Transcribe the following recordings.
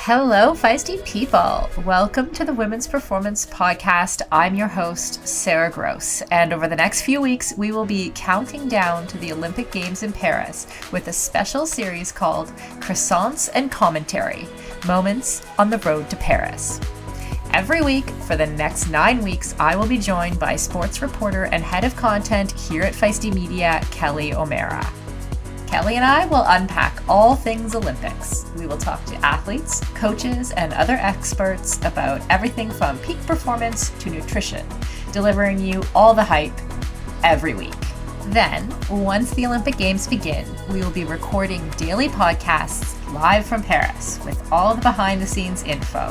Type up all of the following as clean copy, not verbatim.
Hello, feisty people. Welcome to the Women's Performance Podcast. I'm your host, Sarah Gross, and over the next few weeks, we will be counting down to the Olympic Games in Paris with a special series called Croissants and Commentary, Moments on the Road to Paris. Every week for the next 9 weeks, I will be joined by sports reporter and head of content here at Feisty Media, Kelly O'Mara. Kelly and I will unpack all things Olympics. We will talk to athletes, coaches, and other experts about everything from peak performance to nutrition, delivering you all the hype every week. Then, once the Olympic Games begin, we will be recording daily podcasts live from Paris with all the behind-the-scenes info.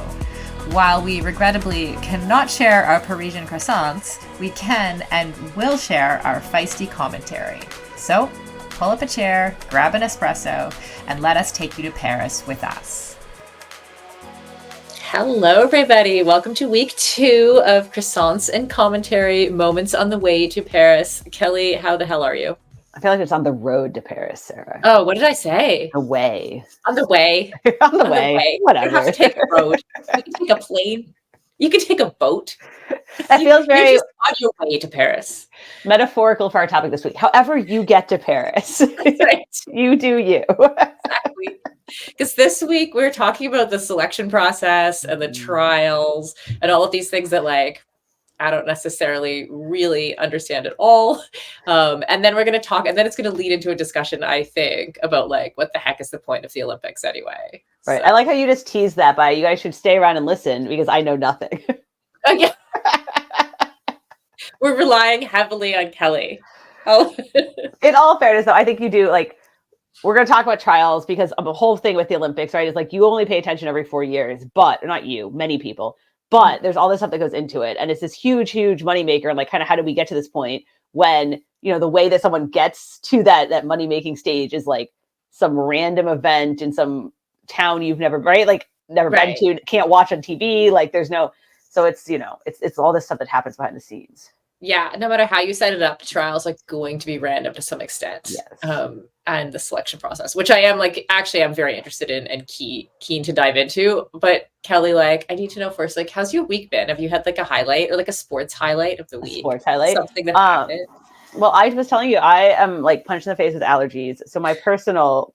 While we regrettably cannot share our Parisian croissants, we can and will share our feisty commentary. So, pull up a chair, grab an espresso, and let us take you to Paris with us. Hello, everybody. Welcome to week 2 of Croissants and Commentary, Moments on the Way to Paris. Kelly, how the hell are you? I feel like it's on the road to Paris, Sarah. Oh, what did I say? The way. On the way. on the way. Whatever. You don't have to take a road. You can take a plane. You can take a boat. That feels very You're just on your way to Paris. Metaphorical for our topic this week. However you get to Paris, right. You do you. Exactly. Because this week we're talking about the selection process and the trials and all of these things that I don't necessarily really understand at all. And then we're going to talk, and then it's going to lead into a discussion, I think, about what the heck is the point of the Olympics anyway. Right. So. I like how you just teased that by you guys should stay around and listen because I know nothing. Oh, yeah. We're relying heavily on Kelly. Oh. In all fairness, though, I think you do we're going to talk about trials because of the whole thing with the Olympics, right? Is you only pay attention every 4 years, but not you, many people. But there's all this stuff that goes into it. And it's this huge, huge moneymaker. And kind of how do we get to this point when, the way that someone gets to that money-making stage is some random event in some town you've never, right? Never been to, can't watch on TV. There's no, so it's, it's all this stuff that happens behind the scenes. Yeah. No matter how you set it up, the trials going to be random to some extent. Yes. And the selection process, which I am actually I'm very interested in and keen to dive into. But Kelly, I need to know first, how's your week been? Have you had a highlight or a sports highlight of the week? Sports highlight? Something that happened? Well, I was telling you, I am punched in the face with allergies. So my personal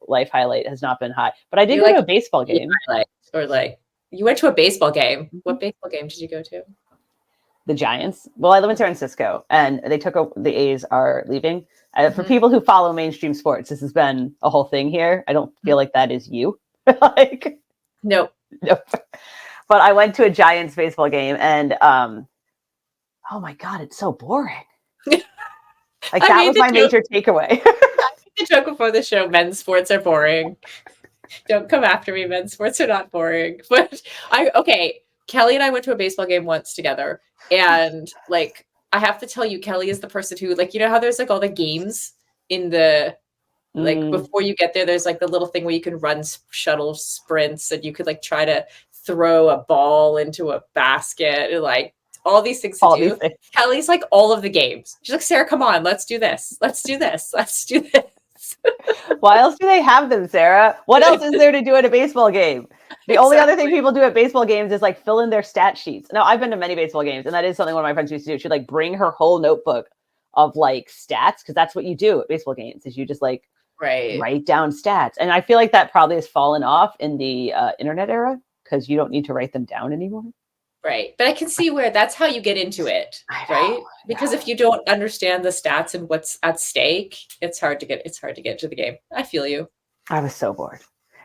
life highlight has not been high, but I did go to a baseball game. Or you went to a baseball game. What baseball game did you go to? The Giants. Well, I live in San Francisco, and they the A's are leaving. For people who follow mainstream sports, this has been a whole thing here. I don't feel like that is you. Nope. But I went to a Giants baseball game, and oh my God, it's so boring. That was my major takeaway. I made the joke before the show, men's sports are boring. Don't come after me, men's sports are not boring. But Kelly and I went to a baseball game once together, and I have to tell you, Kelly is the person who how there's all the games in the before you get there, there's the little thing where you can run shuttle sprints and you could try to throw a ball into a basket and all these things to do. Kelly's all of the games. She's Sarah, come on, let's do this. Let's do this. Let's do this. Why else do they have them, Sarah? What else is there to do at a baseball game? The only other thing people do at baseball games is fill in their stat sheets. Now, I've been to many baseball games, and that is something one of my friends used to do. She'd bring her whole notebook of stats, because that's what you do at baseball games is you just write down stats. And I feel that probably has fallen off in the internet era because you don't need to write them down anymore. Right. But I can see where that's how you get into it, right? Because if you don't understand the stats and what's at stake, it's hard to get into the game. I feel you. I was so bored.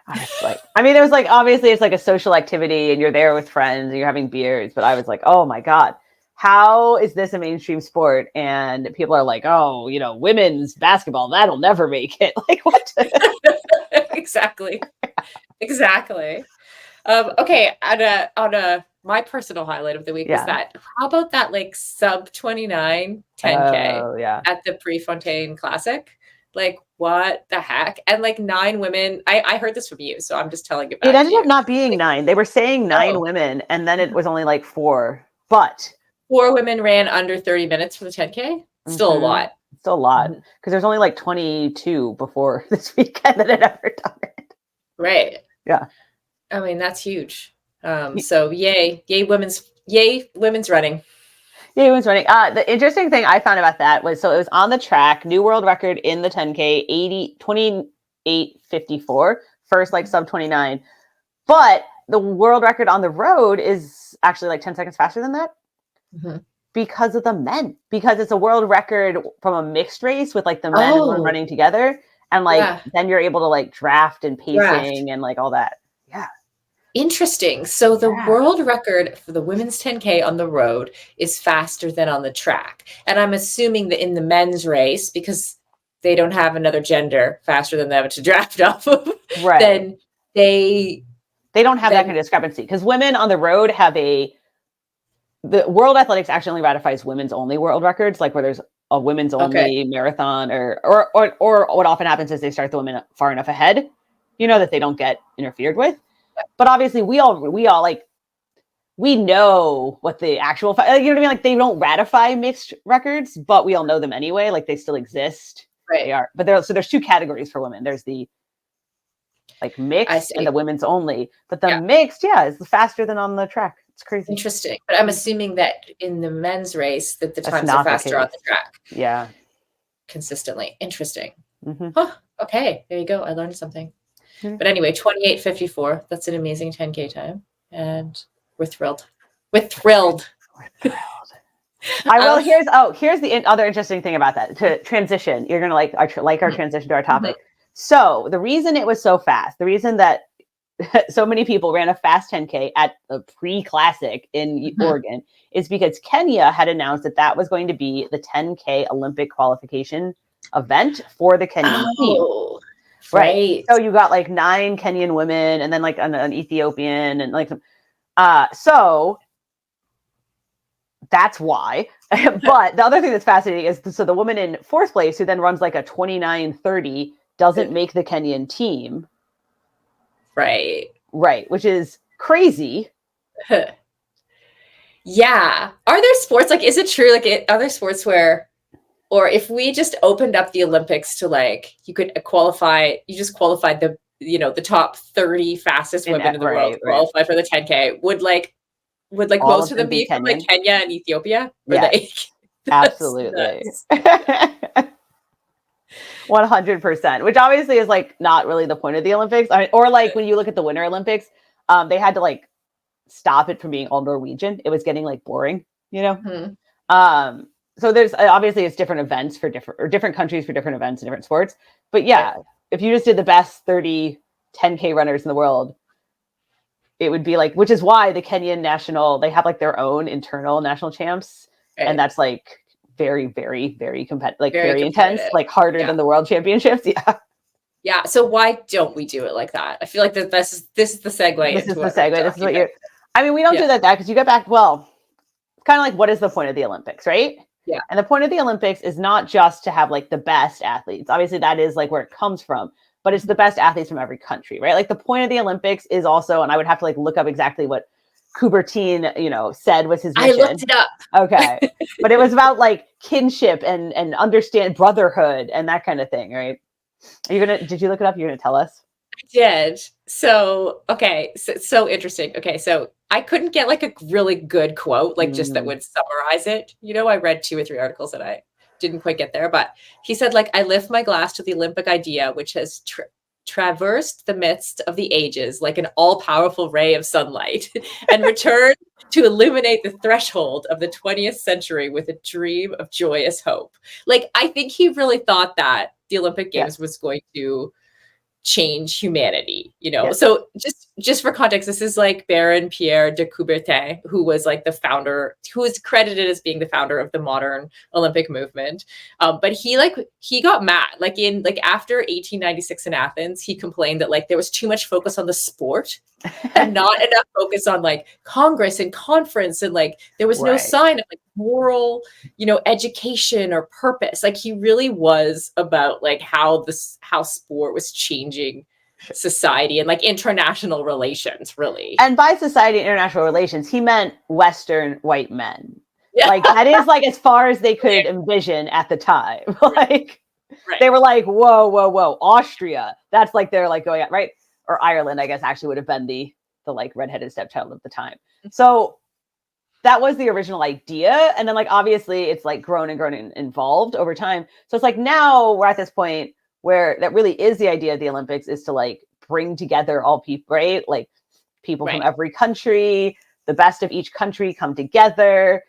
I was it was obviously it's a social activity and you're there with friends and you're having beers, but I was oh my God, how is this a mainstream sport? And people are oh, women's basketball, that'll never make it. What? Exactly. Okay. On my personal highlight of the week was that. How about that sub 29 10K at the Prefontaine Classic? What the heck? And 9 women. I heard this from you, so I'm just telling you about it. It ended up not being 9. They were saying 9 women, and then it was only 4. But 4 women ran under 30 minutes for the 10K. Still a lot. Still a lot. Because there's only 22 before this weekend that had ever done it. Right. Yeah. I mean, that's huge. So yay women's running. Yeah, he was running. The interesting thing I found about that was, so it was on the track, new world record in the 10K, 28:54, first like sub 29. But the world record on the road is actually like 10 seconds faster than that because of the men, because it's a world record from a mixed race with like the men and women running together. And like, then you're able to like draft and pacing and like all that. Yeah. Interesting. So the world record for the women's 10K on the road is faster than on the track. And I'm assuming that in the men's race, because they don't have another gender faster than them to draft off of, then they don't have that kind of discrepancy. Because women on the road have the World Athletics actually only ratifies women's only world records, like where there's a women's only marathon, or what often happens is they start the women far enough ahead, that they don't get interfered with. But obviously we all like, we know what the actual, you know what I mean? Like they don't ratify mixed records, but we all know them anyway. Like they still exist. Right. They are, but there's two categories for women. There's the like mixed and the women's only, but the mixed, is faster than on the track. It's crazy. Interesting. But I'm assuming that in the men's race that the times are faster on the track. Yeah. Consistently. Interesting. Huh. Okay. There you go. I learned something. But anyway, 28:54. That's an amazing 10K time. And we're thrilled. We're thrilled. Here's the other interesting thing about that. To transition, you're going to like our transition to our topic. So the reason it was so fast, the reason that so many people ran a fast 10K at the pre-classic in Oregon is because Kenya had announced that was going to be the 10K Olympic qualification event for the Kenyan team. Right. So you got like 9 Kenyan women and then like an Ethiopian and like so that's why. But the other thing that's fascinating is, so the woman in 4th place who then runs like a 29:30 doesn't make the Kenyan team. Right. Which is crazy. Yeah. Are there sports, like, is it true, like, are there sports where, or if we just opened up the Olympics to like, you could qualified the, the top 30 fastest women in the world qualify for the 10K, would most of them be from like Kenya and Ethiopia? Absolutely. 100%, which obviously is like not really the point of the Olympics. Or like when you look at the Winter Olympics, they had to like stop it from being all Norwegian. It was getting like boring, So there's obviously it's different events for different countries for different events and different sports. But if you just did the best 30 10K runners in the world, it would be like, which is why the Kenyan they have like their own internal national champs. And that's like very, very, very competitive, like very intense, like harder than the world championships. Yeah. So why don't we do it like that? I feel like this is the segue. This is what you're, I mean, we don't do that because you get back, well, it's kind of like, what is the point of the Olympics, right? Yeah. And the point of the Olympics is not just to have like the best athletes. Obviously that is like where it comes from, but it's the best athletes from every country, right? Like the point of the Olympics is also, and I would have to like look up exactly what Coubertin, said was his mission. I looked it up. Okay. But it was about like kinship and understand brotherhood and that kind of thing, right? Did you look it up? You're going to tell us? I did. So, okay. So interesting. Okay. So I couldn't get like a really good quote, like just that would summarize it. I read 2 or 3 articles and I didn't quite get there, but he said like, I lift my glass to the Olympic idea, which has traversed the midst of the ages like an all-powerful ray of sunlight and returned to illuminate the threshold of the 20th century with a dream of joyous hope. Like, I think he really thought that the Olympic Games was going to change humanity, So just for context, this is like Baron Pierre de Coubertin, who was like the founder, who is credited as being the founder of the modern Olympic movement. But he got mad, like after 1896 in Athens, he complained that like there was too much focus on the sport and not enough focus on like Congress and conference, and like there was no sign of like moral, education or purpose. Like he really was about like how sport was changing society and like international relations, really. And by society and international relations, he meant Western white men. Like that is like as far as they could envision at the time. Like they were like, whoa, Austria. That's like they're like going out, right? or Ireland, I guess, actually would have been the like redheaded stepchild of the time. So that was the original idea. And then like, obviously it's like grown and involved over time. So it's like, now we're at this point where that really is the idea of the Olympics, is to like bring together all people, right? Like people from every country, the best of each country come together.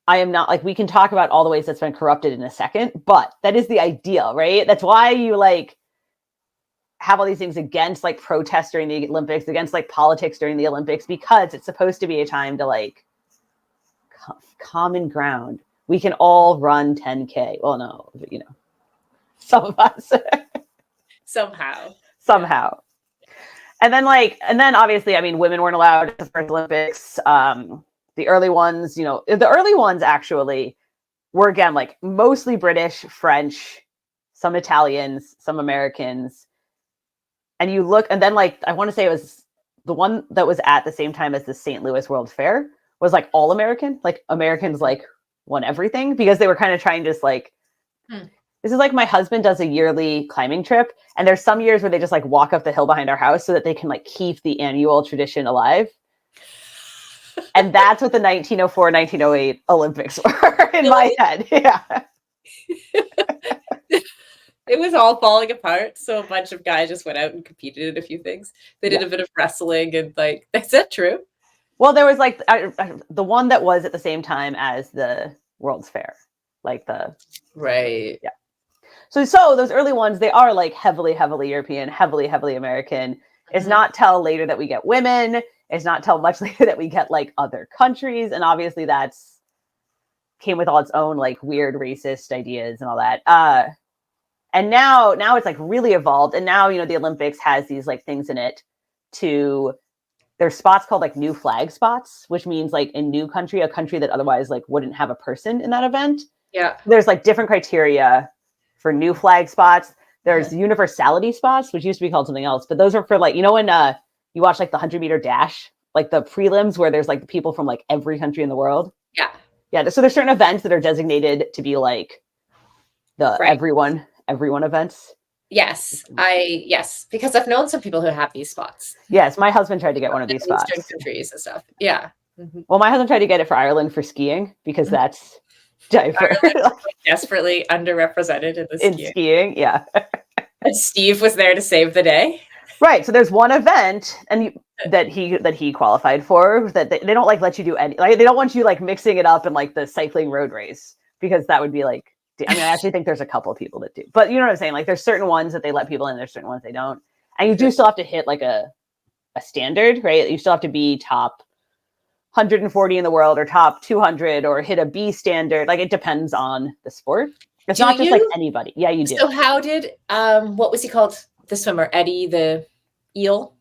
I am not like, we can talk about all the ways that's been corrupted in a second, but that is the ideal, right? That's why you like have all these things against like protests during the Olympics, against like politics during the Olympics, because it's supposed to be a time to like common ground. We can all run 10K. Well, no, you know, some of us. Somehow. And then obviously, I mean, women weren't allowed at the first Olympics. The early ones, you know, the early ones actually were, again, like mostly British, French, some Italians, some Americans. And you look, and then like, I want to say it was the one that was at the same time as the St. Louis World Fair was like all American. Like Americans like won everything, because they were kind of trying to just like, this is like, my husband does a yearly climbing trip, and there's some years where they just like walk up the hill behind our house so that they can like keep the annual tradition alive. And that's what the 1904, 1908 Olympics were in my head. Yeah. It was all falling apart. So a bunch of guys just went out and competed in a few things. They did a bit of wrestling and like, is that true? Well, there was like the one that was at the same time as the World's Fair, like the right. Yeah. So those early ones, they are like heavily European, heavily American. It's not till later that we get women. It's not till much later that we get like other countries, and obviously that's came with all its own like weird racist ideas and all that. And now it's like really evolved, and now, you know, the Olympics has these like things in it to. There's spots called like new flag spots, which means like a new country, a country that otherwise like wouldn't have a person in that event. Yeah. There's like different criteria for new flag spots. There's universality spots, which used to be called something else, but those are for like, you know, when you watch like the 100-meter dash, like the prelims where there's like people from like every country in the world. Yeah. Yeah. So there's certain events that are designated to be like the everyone events. Yes, because I've known some people who have these spots. Yes, my husband tried to get one of these spots. Eastern countries and stuff. Yeah. Well, my husband tried to get it for Ireland for skiing, because that's diverse. Desperately underrepresented in skiing. Yeah. And Steve was there to save the day. Right. So there's one event that he qualified for that they don't like let you do any, like they don't want you like mixing it up in like the cycling road race, because that would be like, I mean, I actually think there's a couple of people that do, but you know what I'm saying? Like there's certain ones that they let people in, there's certain ones they don't. And you do still have to hit like a standard, right? You still have to be top 140 in the world or top 200 or hit a B standard. Like it depends on the sport. It's not just like anybody. Yeah, you do. So how did, what was he called? The swimmer, Eddie the Eel.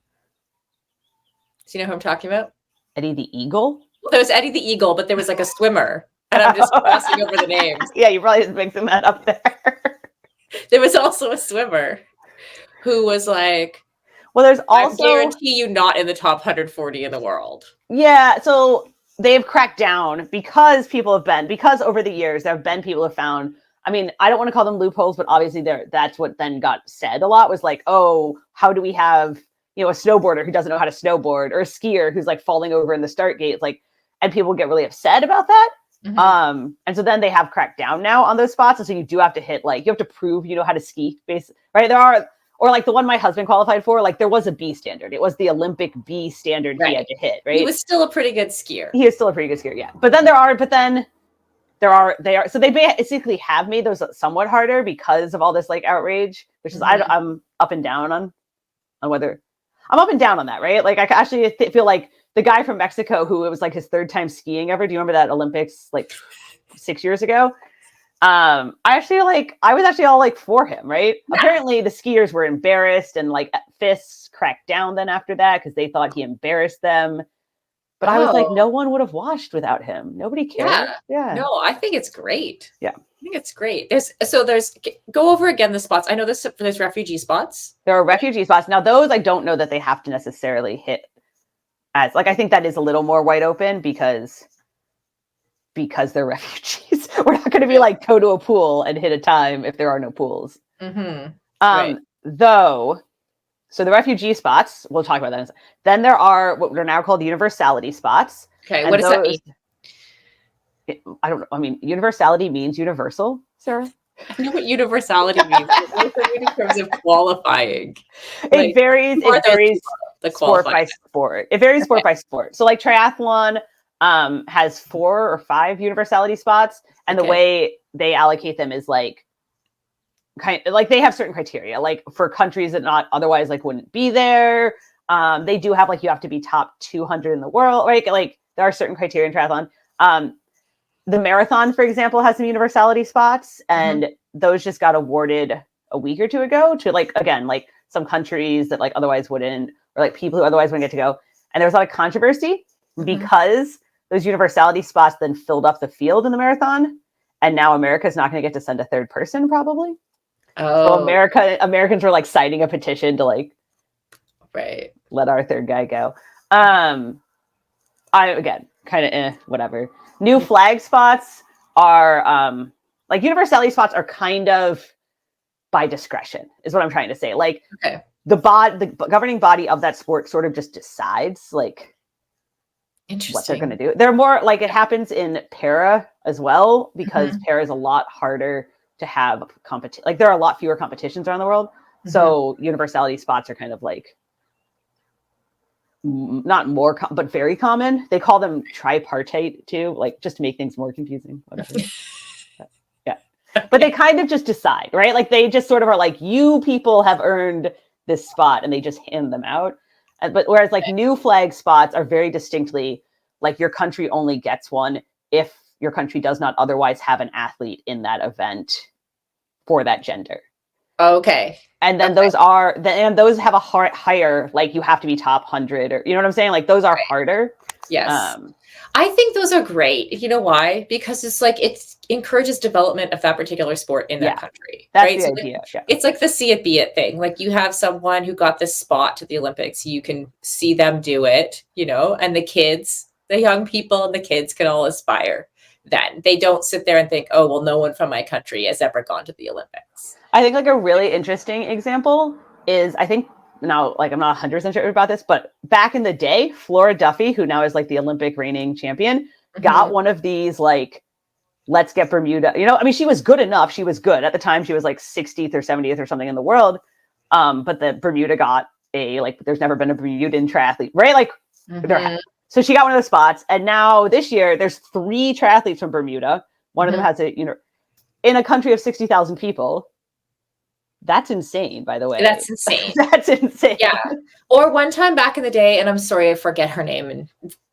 Do you know who I'm talking about? Eddie the Eagle? Well, there was Eddie the Eagle, but there was like a swimmer. And I'm just crossing over the names. Yeah, you probably just mixing that up there. There was also a swimmer who was like, well, there's also, I guarantee you not in the top 140 in the world. Yeah, so they've cracked down because over the years, there have been people who have found, I mean, I don't want to call them loopholes, but obviously that's what then got said a lot was like, oh, how do we have, you know, a snowboarder who doesn't know how to snowboard, or a skier who's like falling over in the start gate, like, and people get really upset about that. And so then they have cracked down now on those spots. And so you do have to hit, like, you have to prove you know how to ski, right? Or like the one my husband qualified for, like there was a B standard. It was the Olympic B standard he had to hit, right? He was still a pretty good skier. He is still a pretty good skier, yeah. But then so they basically have made those somewhat harder because of all this like outrage, which is I'm up and down on whether I'm up and down on that, right? Like I actually feel like the guy from Mexico who it was like his third time skiing ever. Do you remember that Olympics like 6 years ago? I was actually all like for him, right? Yeah. Apparently the skiers were embarrassed and like fists cracked down then after that because they thought he embarrassed them. But I was like, no one would have watched without him. Nobody cared. Yeah. No, I think it's great. Yeah. I think it's great. There's go over again the spots. I know there's refugee spots. There are refugee spots. Now those I don't know that they have to necessarily hit as like, I think that is a little more wide open because they're refugees. We're not going to be like go to a pool and hit a time if there are no pools. Mm-hmm. Right. Though So the refugee spots, we'll talk about that in a second. Then there are what are now called universality spots. Okay, what does that mean? I don't know. I mean, universality means universal, Sarah. I know what universality means. What does it mean in terms of qualifying? It varies. It varies sport by sport. It varies sport by sport. So like triathlon has 4 or 5 universality spots, and the way they allocate them is like kind of like they have certain criteria, like for countries that not otherwise like wouldn't be there. They do have like you have to be top 200 in the world, right? Like there are certain criteria in triathlon. The marathon, for example, has some universality spots, and those just got awarded a week or two ago to like again like some countries that like otherwise wouldn't, or like people who otherwise wouldn't get to go. And there was a lot of controversy because those universality spots then filled up the field in the marathon, and now America's not going to get to send a third person probably. So Americans were like signing a petition to like let our third guy go. I again kind of whatever. New flag spots are like universality spots are kind of by discretion is what I'm trying to say. Like the governing body of that sport sort of just decides like what they're going to do. They're more like it happens in para as well, because para is a lot harder to have competition. Like there are a lot fewer competitions around the world. So universality spots are kind of like not more, but very common. They call them tripartite too, like just to make things more confusing. Whatever. But they kind of just decide, right? Like they just sort of are like, you people have earned this spot, and they just hand them out. But whereas like new flag spots are very distinctly like your country only gets one if your country does not otherwise have an athlete in that event for that gender. Okay. And then those have a higher, like you have to be top 100, or you know what I'm saying? Like those are harder. Yes. I think those are great. You know why? Because it's like it encourages development of that particular sport in that country. That's the idea. It's like the see it, be it thing. Like you have someone who got this spot to the Olympics. You can see them do it, you know, and the kids, the young people and the kids can all aspire. Then they don't sit there and think, oh, well, no one from my country has ever gone to the Olympics. I think like a really interesting example is, I think now, like I'm not 100% sure about this, but back in the day, Flora Duffy, who now is like the Olympic reigning champion, got one of these like, let's get Bermuda. You know, I mean, she was good enough. She was good at the time. She was like 60th or 70th or something in the world. But the Bermuda got like, there's never been a Bermudan triathlete, right? Like, so she got one of those spots. And now this year, there's 3 triathletes from Bermuda. One of them has in a country of 60,000 people. That's insane, by the way. That's insane. That's insane. Yeah. Or one time back in the day, and I'm sorry, I forget her name, and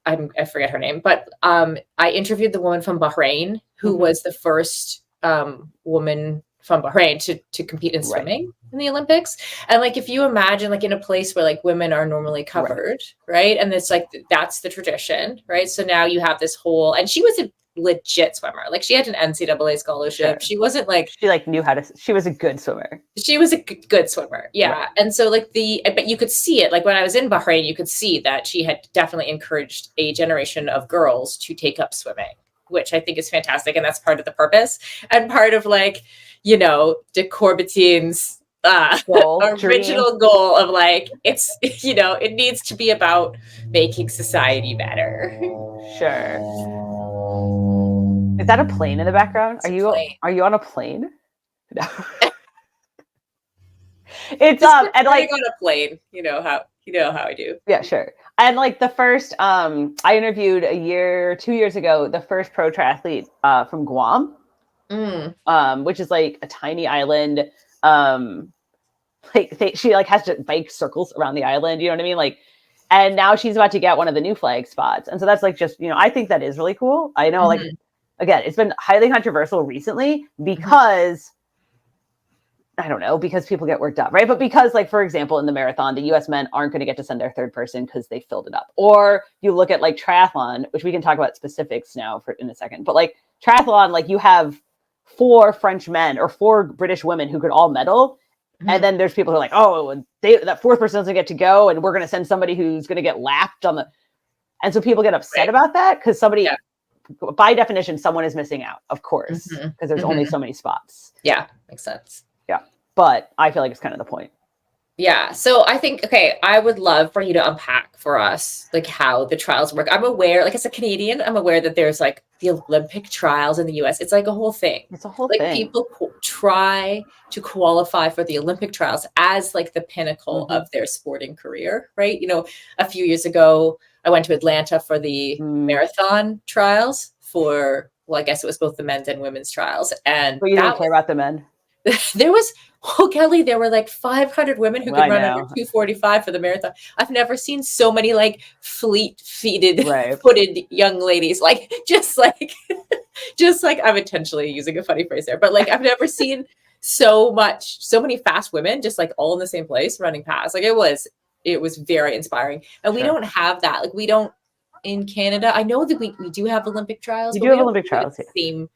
I forget her name, but I interviewed the woman from Bahrain who was the first woman from Bahrain to compete in swimming in the Olympics. And like, if you imagine like in a place where like women are normally covered, right? And it's like, that's the tradition, right? So now you have this whole, and she was a legit swimmer. Like she had an NCAA scholarship. She wasn't like, she like knew how to, she was a good swimmer. She was a good swimmer. Yeah. And so like but you could see it, like when I was in Bahrain, you could see that she had definitely encouraged a generation of girls to take up swimming, which I think is fantastic. And that's part of the purpose and part of like, you know, de Courbetín's original goal of like, it's, you know, it needs to be about making society better. Sure. Is that a plane in the background? Are you on a plane? No. It's and like on a plane, you know how I do. Yeah, sure. And like the first I interviewed 2 years ago the first pro triathlete from Guam. Which is like a tiny island. She like has to bike circles around the island, you know what I mean? Like, and now she's about to get one of the new flag spots. And so that's like just, you know, I think that is really cool. I know like again, it's been highly controversial recently because I don't know, because people get worked up, right? But because like, for example, in the marathon, the US men aren't going to get to send their third person because they filled it up. Or you look at like triathlon, which we can talk about specifics now in a second, but like triathlon, like you have 4 French men or 4 British women who could all medal. And then there's people who are like, oh, that 4th person doesn't get to go. And we're going to send somebody who's going to get lapped on the. And so people get upset about that because somebody, by definition, someone is missing out, of course, because there's only so many spots. Yeah, makes sense. Yeah. But I feel like it's kind of the point. Yeah. So I think, okay, I would love for you to unpack for us like how the trials work. I'm aware, like as a Canadian, I'm aware that there's like the Olympic trials in the US. It's like a whole thing. It's a whole Like thing. people try to qualify for the Olympic trials as like the pinnacle Mm-hmm. of their sporting career, right? A few years ago, I went to Atlanta for the marathon trials for, well, I guess it was both the men's and women's trials. And But you didn't that care about the men. there was, oh, Kelly, there were like 500 women who Well, could I run under know. 2:45 for the marathon. I've never seen so many like fleet-feeted, Right. footed young ladies, like just like I'm intentionally using a funny phrase there, but like I've never seen so many fast women just like all in the same place running past. Like it was very inspiring. And we Sure. don't have that. Like we don't in Canada. I know that we do have Olympic trials, You but do we have don't Olympic do it trials the here. same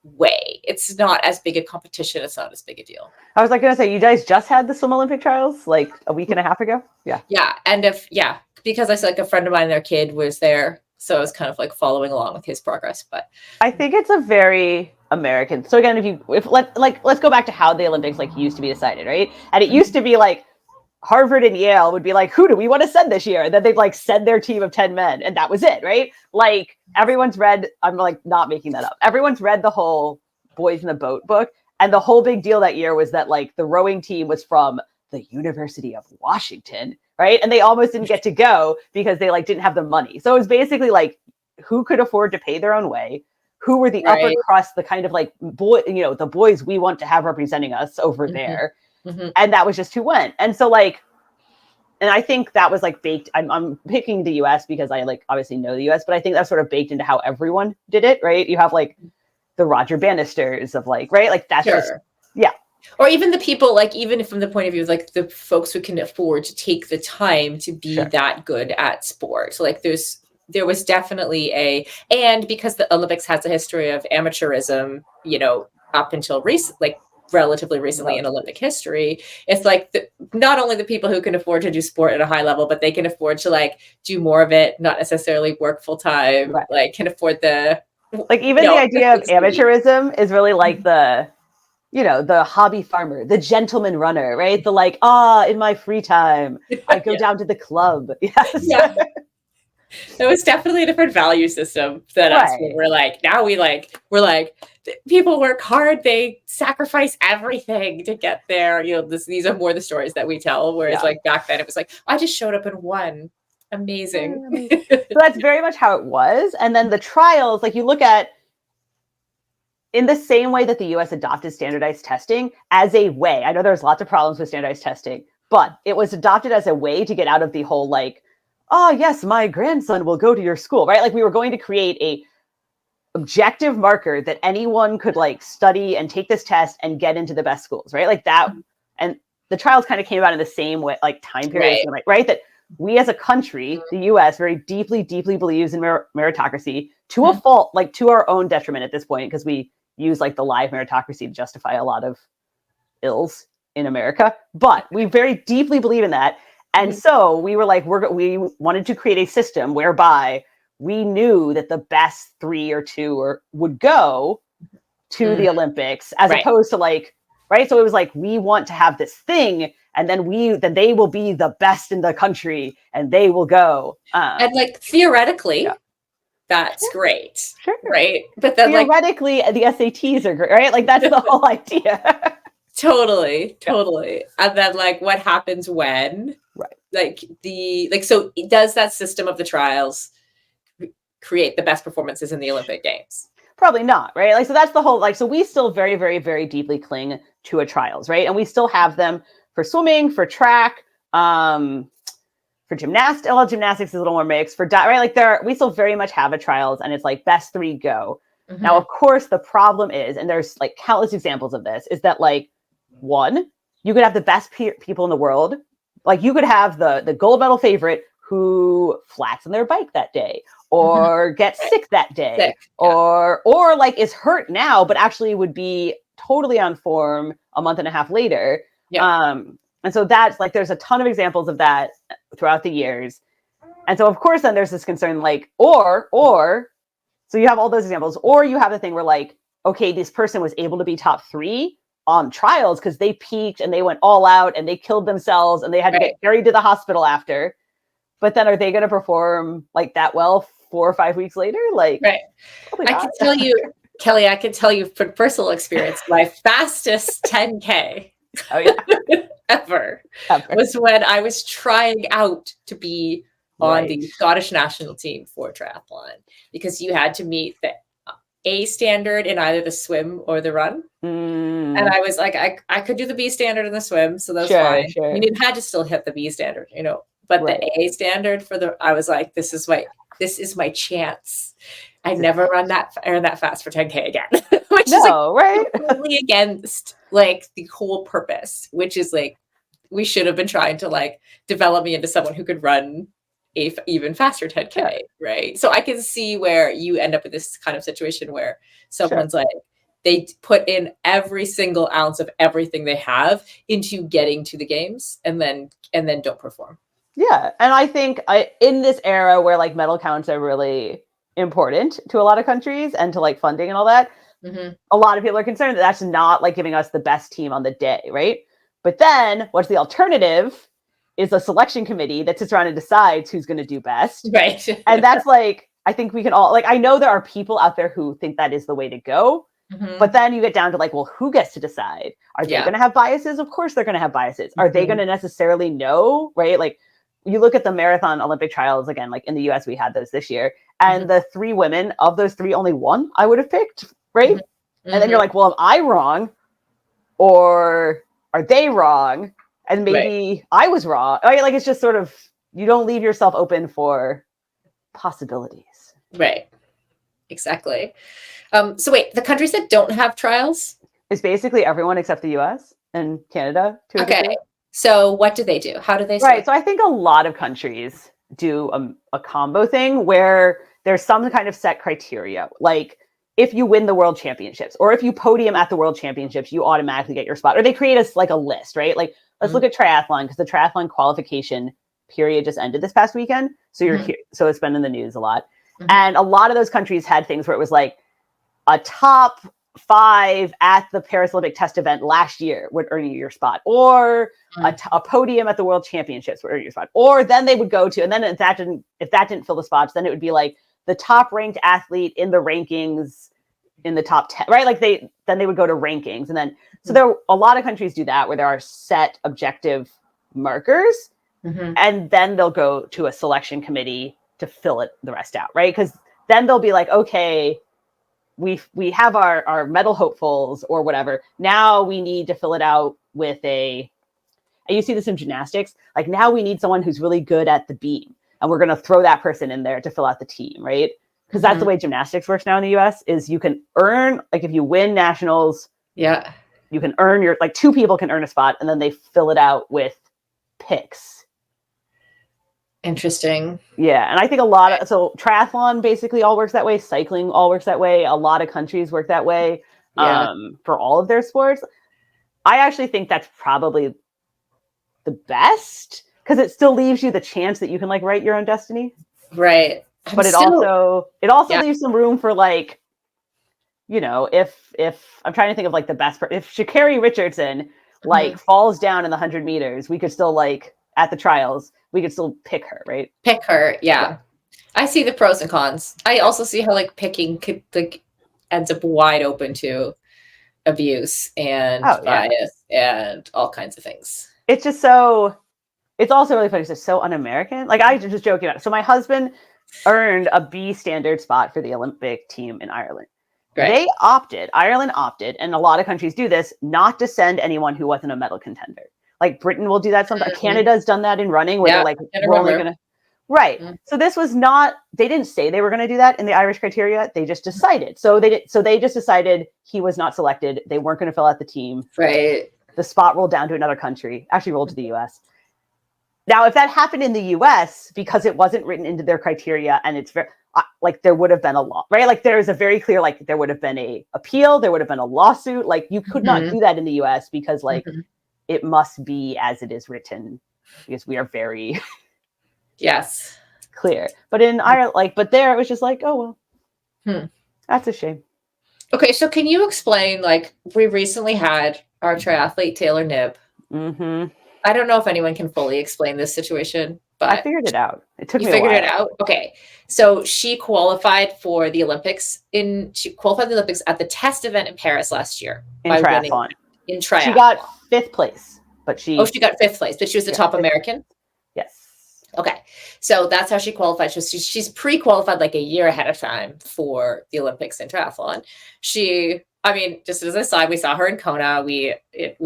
way. It's not as big a competition. It's not as big a deal. I was like going to say, you guys just had the swim Olympic trials like a week and a half ago. Yeah. Yeah. Because I said like a friend of mine, their kid was there. So I was kind of like following along with his progress. But I think it's a very American. So again, let's go back to how the Olympics like used to be decided, right? And it used to be like Harvard and Yale would be like, who do we want to send this year? And then they'd like send their team of 10 men, and that was it, right? Like everyone's read, I'm like not making that up. Everyone's read the whole Boys in the Boat book. And the whole big deal that year was that like the rowing team was from the University of Washington, right? And they almost didn't get to go because they like didn't have the money. So it was basically like who could afford to pay their own way, who were the upper crust, the kind of like the boys we want to have representing us over there. Mm-hmm. And that was just who went. And so like, and I think that was like baked. I'm picking the US because I like obviously know the US, but I think that's sort of baked into how everyone did it, right? You have like the Roger Bannisters of like, right? Like that's just, yeah. Or even the people, like even from the point of view of like the folks who can afford to take the time to be that good at sport. So like there was definitely and because the Olympics has a history of amateurism, up until relatively recently in Olympic history, it's like not only the people who can afford to do sport at a high level, but they can afford to like do more of it, not necessarily work full time, like can afford the like even the idea of amateurism is really like the hobby farmer, the gentleman runner, right? The like, in my free time, I go down to the club. Yes. Yeah. It was definitely a different value system than us. We're like, now we're like, people work hard. They sacrifice everything to get there. These are more the stories that we tell. Whereas like back then it was like, I just showed up and won. Amazing. So that's very much how it was. And then the trials, like you look at, in the same way that the US adopted standardized testing as a way, I know there's lots of problems with standardized testing, but it was adopted as a way to get out of the whole like, oh yes, my grandson will go to your school, right? Like we were going to create a objective marker that anyone could like study and take this test and get into the best schools, right? Like that. And the trials kind of came out in the same way, like time period, right? That we as a country, the US, very deeply, deeply believes in meritocracy to a fault, like to our own detriment at this point, because we use like the lie of meritocracy to justify a lot of ills in America. But we very deeply believe in that. And so we were like, we wanted to create a system whereby we knew that the best 3 or 2 would go to the Olympics, as opposed to like, right? So it was like, we want to have this thing, and then they will be the best in the country, and they will go. And like theoretically, that's great, right? But then theoretically, the SATs are great, right? Like that's the whole idea. Totally. And then like what happens when? So does that system of the trials create the best performances in the Olympic Games? Probably not, right? Like, so that's the whole, like, so we still very, very, very deeply cling to a trials, right? And we still have them for swimming, for track, for gymnastics. Well, gymnastics is a little more mixed for right? Like we still very much have a trials, and it's like best 3 go. Now, of course, the problem is, and there's like countless examples of this, is that like, one, you could have the best people in the world. Like you could have the gold medal favorite who flats on their bike that day, or gets sick that day, or like is hurt now, but actually would be totally on form a month and a half later. And so that's like, there's a ton of examples of that throughout the years. And so of course, then there's this concern, like, or so you have all those examples, or you have the thing where like, okay, this person was able to be top 3, trials because they peaked and they went all out and they killed themselves and they had to get carried to the hospital after. But then are they going to perform like that well 4 or 5 weeks later? Like, I can tell you, Kelly, I can tell you from personal experience, my fastest 10K ever was when I was trying out to be on the Scottish national team for triathlon, because you had to meet the A standard in either the swim or the run. And I was like, I could do the B standard in the swim, so that's fine. I mean, it had to still hit the B standard, you know, but the A standard I was like, this is my chance. I never run that fast for 10K again, which is like completely against like the whole purpose, which is like, we should have been trying to like develop me into someone who could run a even faster 10K, right? So I can see where you end up in this kind of situation where someone's like, they put in every single ounce of everything they have into getting to the games and then don't perform. Yeah. And I think in this era where like medal counts are really important to a lot of countries and to like funding and all that, a lot of people are concerned that that's not like giving us the best team on the day, right? But then what's the alternative is a selection committee that sits around and decides who's going to do best. Right. And that's like, I think we can all, like, I know there are people out there who think that is the way to go. But then you get down to like, well, who gets to decide? Are they going to have biases? Of course they're going to have biases. Are they going to necessarily know, right? Like, you look at the marathon Olympic trials, again, like in the US, we had those this year. And the 3 women, of those 3, only 1 I would have picked, right? And then you're like, well, am I wrong? Or are they wrong? And maybe I was wrong. Right? Like, it's just sort of, you don't leave yourself open for possibilities. Right. Exactly. So wait, the countries that don't have trials? It's basically everyone except the US and Canada. Okay. So what do they do? How do they select? Right. So I think a lot of countries do a combo thing where there's some kind of set criteria. Like if you win the world championships or if you podium at the world championships, you automatically get your spot. Or they create a list, right? Like let's look at triathlon, because the triathlon qualification period just ended this past weekend. So you're here. So it's been in the news a lot. And a lot of those countries had things where it was like a top 5 at the Paris Olympic test event last year would earn you your spot, or a podium at the World Championships would earn you your spot. Or then they would go to, and then if that didn't fill the spots, then it would be like the top ranked athlete in the rankings in the top 10, right? Like then they would go to rankings, and then so there a lot of countries do that where there are set objective markers, and then they'll go to a selection committee to fill the rest out, right? Because then they'll be like, okay, we have our medal hopefuls or whatever. Now we need to fill it out with and you see this in gymnastics, like now we need someone who's really good at the beam, and we're going to throw that person in there to fill out the team, right? Because that's the way gymnastics works now in the US, is you can earn, like if you win nationals, you can earn 2 people can earn a spot, and then they fill it out with picks. Interesting. Yeah. And I think so triathlon basically all works that way. Cycling all works that way. A lot of countries work that way for all of their sports. I actually think that's probably the best, because it still leaves you the chance that you can like write your own destiny. Right. But it also leaves some room for like, you know, if I'm trying to think of like the best, if Sha'Carri Richardson like falls down in the 100 meters, we could still like at the trials, we could still pick her, right? Pick her, yeah. I see the pros and cons. I also see how like picking could like ends up wide open to abuse and bias and all kinds of things. It's just it's also really funny. It's just so un-American. Like I just joking about it. So my husband earned a B standard spot for the Olympic team in Ireland. Right. Ireland opted, and a lot of countries do this, not to send anyone who wasn't a medal contender. Like Britain will do that sometimes. Canada's done that in running, where they're like, we're only going to. Right. So this was not, they didn't say they were going to do that in the Irish criteria. They just decided. So they just decided he was not selected. They weren't going to fill out the team. Right. The spot rolled down to another country, actually rolled to the US. Now, if that happened in the US, because it wasn't written into their criteria, and it's very, like there would have been a law, right? Like there's a very clear, like there would have been a appeal. There would have been a lawsuit. Like you could not do that in the US because like it must be as it is written, because we are very clear. But in Ireland, but there it was just like, oh, well, that's a shame. Okay, so can you explain, like, we recently had our triathlete Taylor Knibb. Mm-hmm. I don't know if anyone can fully explain this situation, I but figured it out. It took you me a figured it while. out? Okay. So she qualified for the Olympics at the test event in Paris last year In by winning triathlon. in She got triathlon. 5th place, but Oh, she she got fifth place, but she was the yeah, top 5th. American. Yes. Okay. So that's how she qualified. So she's pre-qualified like a year ahead of time for the Olympics in triathlon. I mean, just as a side, we saw her in Kona. We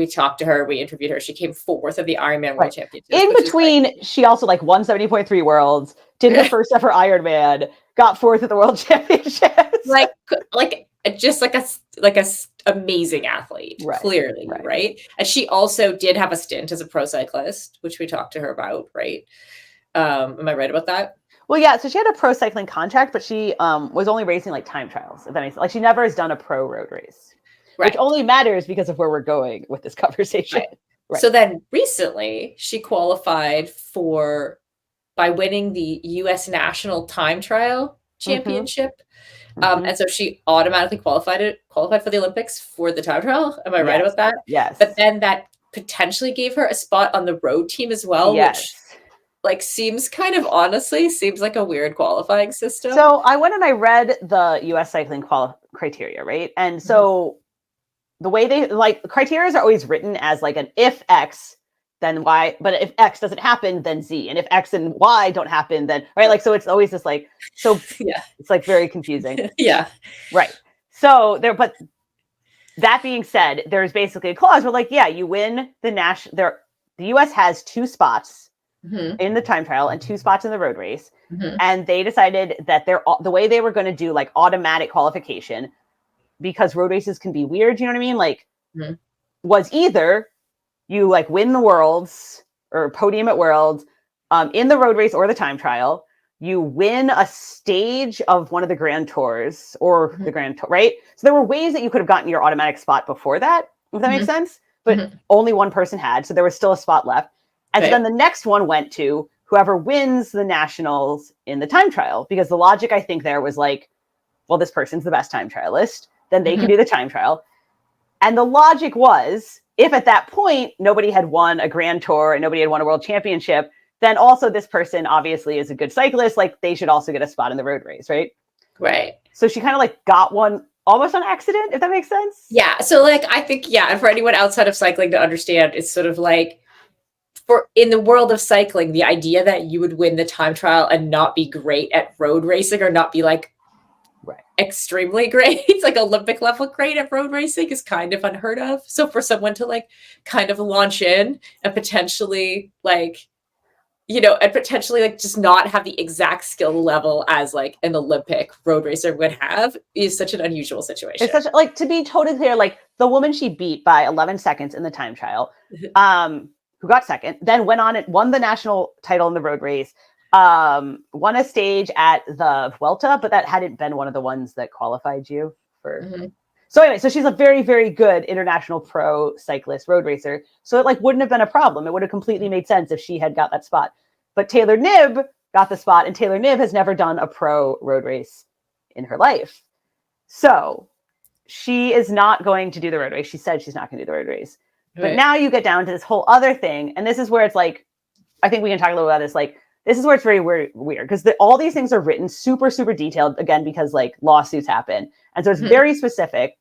talked to her. We interviewed her. She came fourth of the Ironman World Right. Championships, In which is like, between, she also like won 70.3 worlds, did her first ever Ironman, got 4th at the World Championships. like just like a amazing athlete, Right, clearly, right? And she also did have a stint as a pro cyclist, which we talked to her about, right? Am I right about that? Well, yeah. So she had a pro cycling contract, but she was only racing like time trials. If that makes sense. Like she never has done a pro road race, which Right. only matters because of where we're going with this conversation. Right. So then recently she qualified by winning the U.S. National Time Trial Championship. And so she automatically qualified for the Olympics for the time trial. Am I right about that? Yes. But then that potentially gave her a spot on the road team as well, which like seems like a weird qualifying system. So I went and I read the U.S. cycling criteria, right? And so the way they like criteria are always written as like an if X, then Y, but if X doesn't happen, then Z. And if X and Y don't happen, then right. Like, so it's always this like, so yeah, it's like very confusing. Yeah. Right. So but that being said, there's basically a clause where like, yeah, you win the the US has 2 spots in the time trial and 2 spots in the road race. And they decided that the way they were going to do like automatic qualification, because road races can be weird, you know what I mean? Like, was either you like win the worlds or podium at worlds in the road race or the time trial, you win a stage of one of the grand tours or the grand tour, right? So there were ways that you could have gotten your automatic spot before that, if that makes sense, but only one person had. So there was still a spot left. And so then the next one went to whoever wins the nationals in the time trial, because the logic I think there was like, well, this person's the best time trialist, then they can do the time trial. And the logic was, if at that point nobody had won a grand tour and nobody had won a world championship, then also this person obviously is a good cyclist, like they should also get a spot in the road race, right? Right. So she kind of like got one almost on accident, if that makes sense. Yeah. So like, I think, yeah, for anyone outside of cycling to understand, it's sort of like, in the world of cycling, the idea that you would win the time trial and not be great at road racing or not be like extremely great, it's like Olympic level great at road racing, is kind of unheard of. So for someone to like kind of launch in and potentially like, just not have the exact skill level as like an Olympic road racer would have is such an unusual situation. It's such like, to be totally clear, like the woman she beat by 11 seconds in the time trial, who got second, then went on and won the national title in the road race, won a stage at the Vuelta, but that hadn't been one of the ones that qualified you for. So anyway, so she's a very, very good international pro cyclist road racer. So it like wouldn't have been a problem. It would have completely made sense if she had got that spot. But Taylor Knibb got the spot, and Taylor Knibb has never done a pro road race in her life. So she is not going to do the road race. She said she's not going to do the road race. But now you get down to this whole other thing. And this is where it's like, I think we can talk a little about this. Like, this is where it's very weird because all these things are written super, super detailed, again, because like lawsuits happen. And so it's very specific.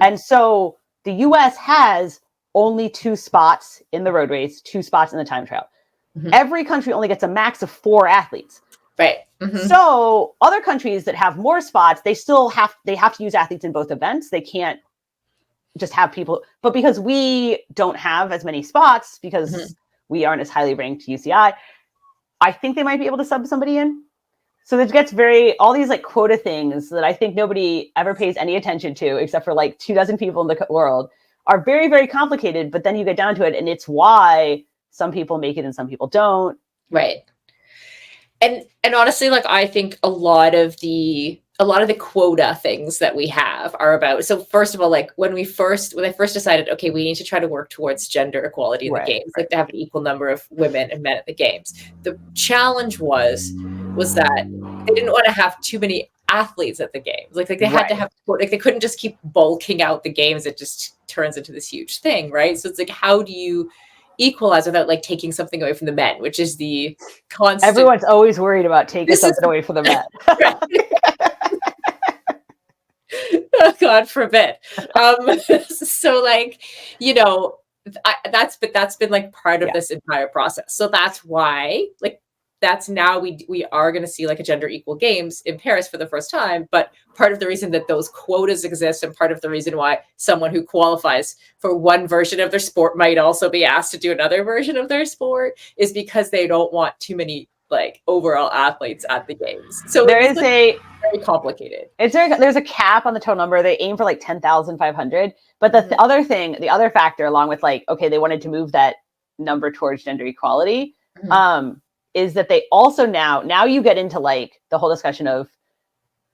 And so the US has only 2 spots in the road race, 2 spots in the time trial. Every country only gets a max of 4 athletes. Right. So other countries that have more spots, they have to use athletes in both events. They can't just have people, but because we don't have as many spots because we aren't as highly ranked UCI, I think they might be able to sub somebody in. So it gets all these like quota things that I think nobody ever pays any attention to, except for like 24 people in the world, are very, very complicated. But then you get down to it, and it's why some people make it and some people don't. Right. And honestly, like I think a lot of the quota things that we have are about. So first of all, like when I first decided, okay, we need to try to work towards gender equality in the games, like to have an equal number of women and men at the games. The challenge was that they didn't want to have too many athletes at the games. Like they had to have, like they couldn't just keep bulking out the games. It just turns into this huge thing, right? So it's like, how do you equalize without like taking something away from the men, which is the constant. Everyone's always worried about taking something away from the men. God forbid. So like, you know, that's been like part of this entire process. So that's why, like, that's now we are going to see like a gender equal games in Paris for the first time. But part of the reason that those quotas exist, and part of the reason why someone who qualifies for one version of their sport might also be asked to do another version of their sport, is because they don't want too many like overall athletes at the games. So there is very complicated. There's a cap on the total number. They aim for like 10,500. But the other factor, along with like, okay, they wanted to move that number towards gender equality, is that they also now you get into like the whole discussion of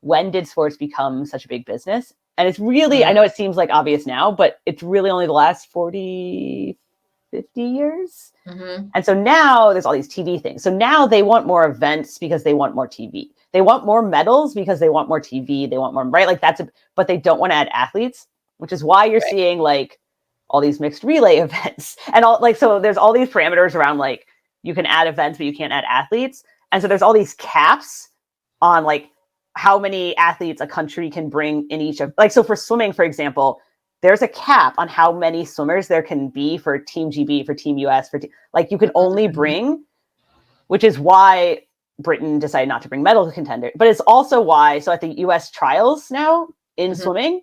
when did sports become such a big business? And it's really, I know it seems like obvious now, but it's really only the last 40, 50 years. And so now there's all these TV things. So now they want more events because they want more TV. They want more medals because they want more TV. They want more, right? Like but they don't want to add athletes, which is why you're seeing like all these mixed relay events and all like, so there's all these parameters around like, you can add events, but you can't add athletes. And so there's all these caps on like how many athletes a country can bring in each of, like, so for swimming, for example, there's a cap on how many swimmers there can be for Team GB, for Team US, like you can only bring, which is why Britain decided not to bring medal contender. But it's also why, so at the US trials now in swimming,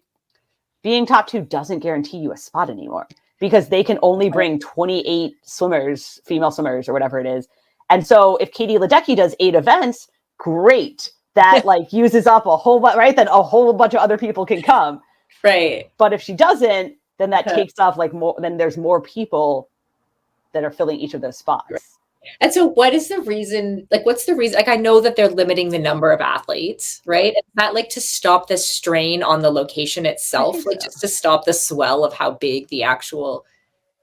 being top 2 doesn't guarantee you a spot anymore, because they can only bring 28 swimmers, female swimmers, or whatever it is. And so if Katie Ledecky does 8 events, great. That like uses up a whole bunch, right? Then a whole bunch of other people can come. Right. But if she doesn't, then that takes off like more, then there's more people that are filling each of those spots. Right. And so what is the reason, like, what's the reason? Like, I know that they're limiting the number of athletes, right? Is that like to stop the strain on the location itself, like just to stop the swell of how big the actual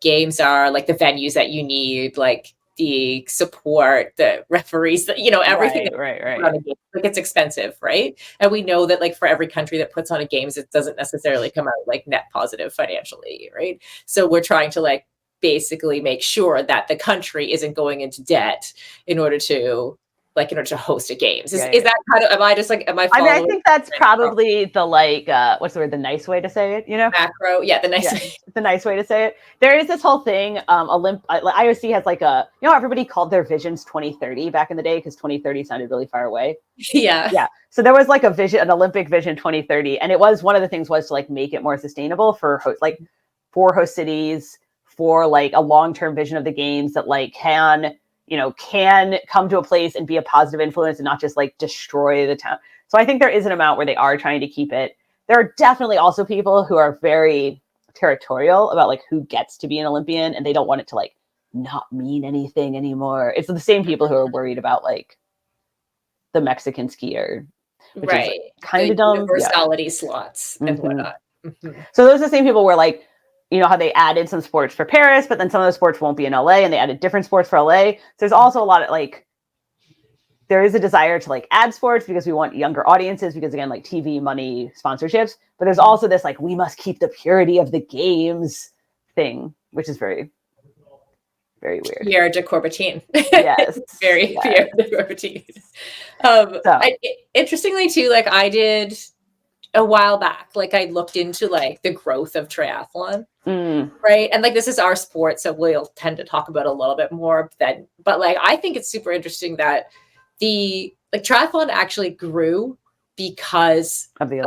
games are, like the venues that you need, like the support, the referees, you know, everything. Right. Like it's expensive, right? And we know that like for every country that puts on a games, it doesn't necessarily come out like net positive financially, right? So we're trying to like basically make sure that the country isn't going into debt in order to host a games. Is that kind of, am I following? I mean, I think that's probably the like, what's the word? The nice way to say it, you know? Macro. Yeah. The nice way to say it. There is this whole thing. IOC has like everybody called their visions 2030 back in the day because 2030 sounded really far away. Yeah. So there was like an Olympic vision 2030. And it was, one of the things was to like make it more sustainable for host cities, for like a long-term vision of the games that like can come to a place and be a positive influence and not just like destroy the town. So I think there is an amount where they are trying to keep it. There are definitely also people who are very territorial about like who gets to be an Olympian, and they don't want it to like not mean anything anymore. It's the same people who are worried about like the Mexican skier, which is like, kind of dumb. Universality slots and whatnot. So those are the same people where like, you know how they added some sports for Paris, but then some of the sports won't be in LA, and they added different sports for LA. So there's also a lot of like, there is a desire to like add sports because we want younger audiences, because again, like TV, money, sponsorships, but there's also this like, we must keep the purity of the games thing, which is very, very weird. Pierre de Coubertin. Yes. Pierre de Coubertin. Interestingly too, like I did a while back, like I looked into like the growth of triathlon, right? And like this is our sport, so we'll tend to talk about a little bit more then. But like I think it's super interesting that the like triathlon actually grew because of the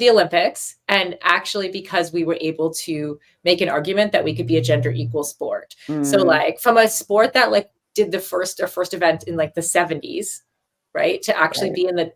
Olympics, and actually because we were able to make an argument that we could be a gender equal sport. So like from a sport that like did their first event in like the 70s, right, to actually be in the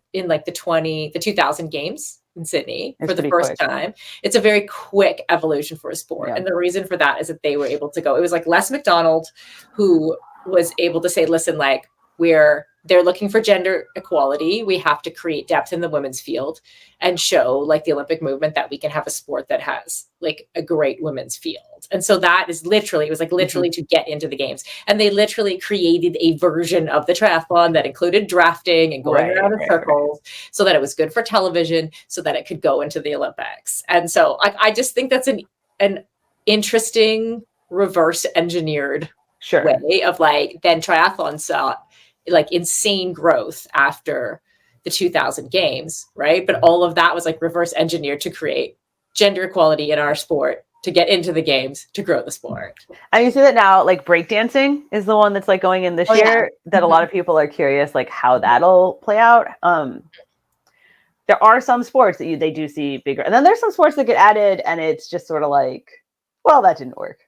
2000 games in Sydney for the first time. It's a very quick evolution for a sport. And the reason for that is that they were able to go, it was like Les McDonald who was able to say, listen, like we're they're looking for gender equality. We have to create depth in the women's field and show like the Olympic movement that we can have a sport that has like a great women's field. And so that is literally, it was like literally to get into the games. And they literally created a version of the triathlon that included drafting and going around in circles so that it was good for television, so that it could go into the Olympics. And so I just think that's an interesting reverse engineered way of like, then triathlon saw like insane growth after the 2000 games, right? But all of that was like reverse engineered to create gender equality in our sport, to get into the games, to grow the sport. And you see that now, like breakdancing is the one that's like going in this year, that a lot of people are curious, like how that'll play out. There are some sports that they do see bigger, and then there's some sports that get added, and it's just sort of like, well, that didn't work.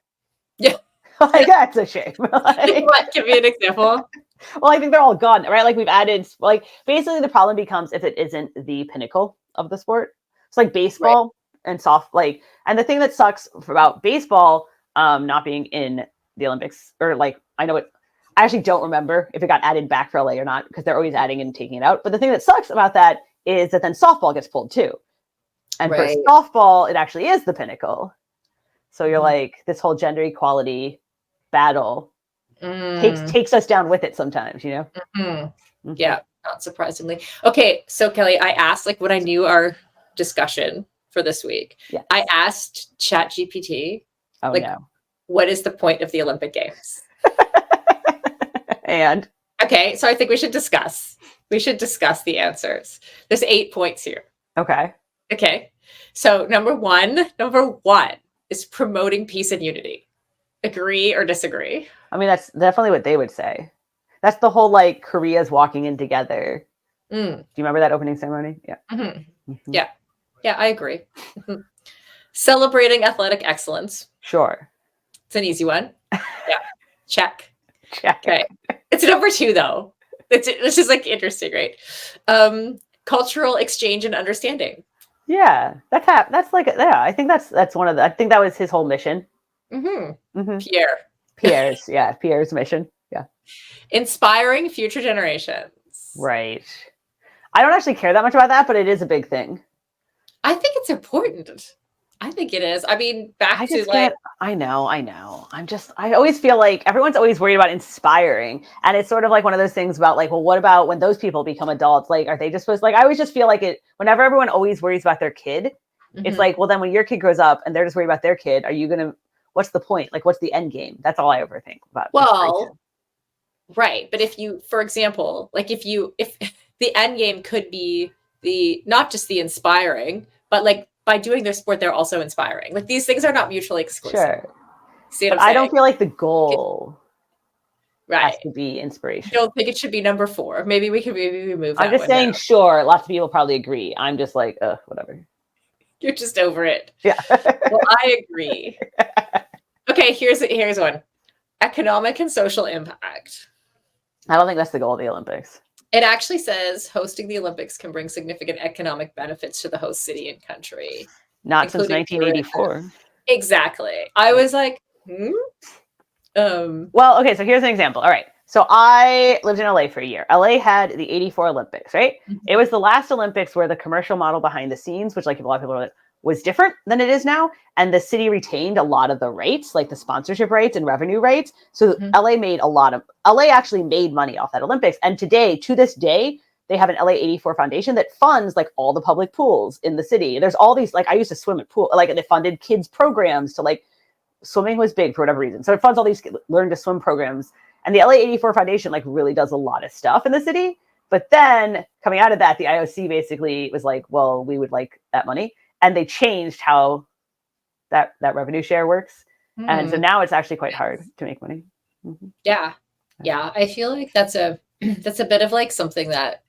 Yeah, like that's a shame. Like, what? Give me an example. Well, I think they're all gone, right? Like we've added, like basically the problem becomes if it isn't the pinnacle of the sport. It's like baseball and soft, like, and the thing that sucks about baseball not being in the Olympics, or like, I actually don't remember if it got added back for LA or not, because they're always adding and taking it out. But the thing that sucks about that is that then softball gets pulled too. And for softball, it actually is the pinnacle. So you're like, this whole gender equality battle takes us down with it sometimes, you know? Yeah, not surprisingly. Okay, so Kelly, I asked, like, when I knew our discussion for this week, I asked ChatGPT, what is the point of the Olympic Games? And okay, so I think we should discuss the answers. There's 8 points here. Okay, so number one is promoting peace and unity. Agree or disagree? I mean, that's definitely what they would say. That's the whole like Korea's walking in together. Do you remember that opening ceremony? Yeah. Yeah, I agree. Celebrating athletic excellence. Sure. It's an easy one. Yeah. Check. Okay. It's number 2 though. It's just like interesting, right? Cultural exchange and understanding. Yeah, that's like, yeah, I think that's one of the, I think that was his whole mission. Pierre's mission. Yeah. Inspiring future generations. Right. I don't actually care that much about that, but it is a big thing. I think it's important. I think it is. I mean, I know. I always feel like everyone's always worried about inspiring. And it's sort of like one of those things about like, well, what about when those people become adults? Like, are they just supposed, like, I always just feel like it, whenever everyone always worries about their kid, it's like, well, then when your kid grows up and they're just worried about their kid, are you going to, what's the point? Like, what's the end game? That's all I ever think about. Well, right. But if you, for example, like if the end game could be not just the inspiring, but like by doing their sport, they're also inspiring. Like these things are not mutually exclusive. Sure. See what I'm saying? I don't feel like the goal has to be inspiration. I don't think it should be number 4. Maybe we move that. I'm just saying, sure, lots of people probably agree. I'm just like, whatever. You're just over it. Yeah. Well, I agree. Okay, here's one. Economic and social impact. I don't think that's the goal of the Olympics. It actually says hosting the Olympics can bring significant economic benefits to the host city and country. Not since 1984. Exactly. I was like, Well, okay, so here's an example. All right. So I lived in LA for a year. LA had the 84 Olympics, right? It was the last Olympics where the commercial model behind the scenes, which like a lot of people are like, was different than it is now. And the city retained a lot of the rights, like the sponsorship rights and revenue rights. So LA actually made money off that Olympics. And to this day, they have an LA 84 foundation that funds like all the public pools in the city. There's all these, like I used to swim at pool, like they funded kids programs to like, swimming was big for whatever reason. So it funds all these learn to swim programs. And the LA 84 foundation like really does a lot of stuff in the city. But then coming out of that, the IOC basically was like, well, we would like that money. And they changed how that revenue share works. And so now it's actually quite hard to make money. Yeah. I feel like that's a bit of like something that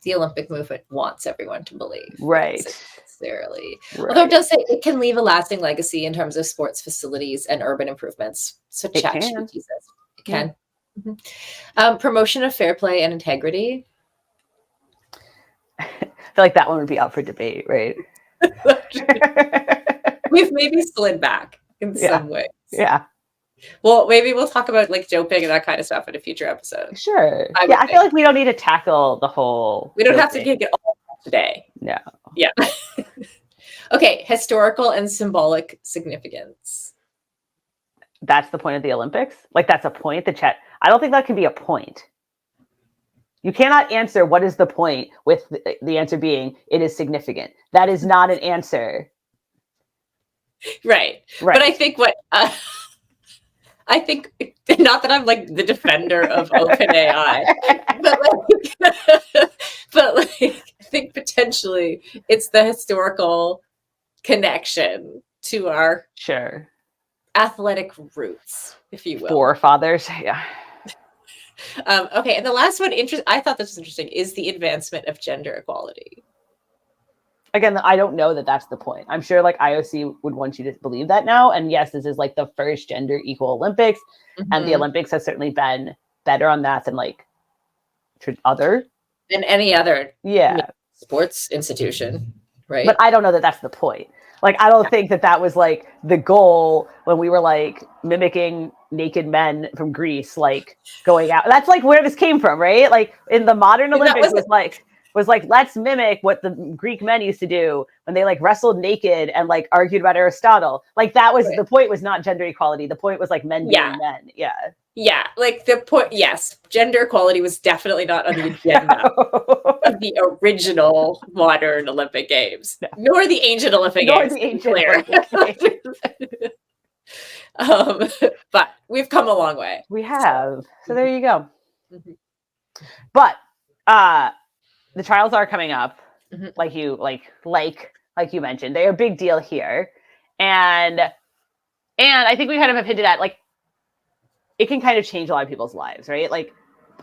the Olympic movement wants everyone to believe. Right. Necessarily. Right. Although it does say it can leave a lasting legacy in terms of sports facilities and urban improvents. So ChatGPT says it can. Promotion of fair play and integrity. I feel like that one would be up for debate, right? We've maybe slid back in some ways. Yeah. Well, maybe we'll talk about like doping and that kind of stuff in a future episode. Sure. I Yeah, would I feel think. like we don't need to tackle the whole We don't have to doping. get all today. No. Yeah. Okay, historical and symbolic significance. That's the point of the Olympics? Like, that's a point? I don't think that can be a point. You cannot answer what is the point with the answer being it is significant. That is not an answer. Right. But I think I think, not that I'm like the defender of OpenAI, but like I think potentially it's the historical connection to our Sure athletic roots, if you will. Forefathers, yeah. Okay, and the last one, I thought this was interesting, is the advancement of gender equality. Again, I don't know that that's the point. I'm sure like IOC would want you to believe that now. And yes, this is like the first gender equal Olympics. Mm-hmm. And the Olympics has certainly been better on that than like than any other sports institution, right? But I don't know that that's the point. Like, I don't think that was like the goal when we were like mimicking naked men from Greece, like going out. That's like where this came from, right? Like in the modern Olympics was like, let's mimic what the Greek men used to do when they like wrestled naked and like argued about Aristotle. Like that was the point was not gender equality. The point was like men being men. Yeah. Yeah. Like the point. Yes. Gender equality was definitely not on the agenda of the original modern Olympic Games, nor the ancient Olympic Games. But we've come a long way. We have. So there you go. Mm-hmm. But, the trials are coming up, mm-hmm. like you mentioned. They're a big deal here. And I think we kind of have hinted at, like, it can kind of change a lot of people's lives, right? Like,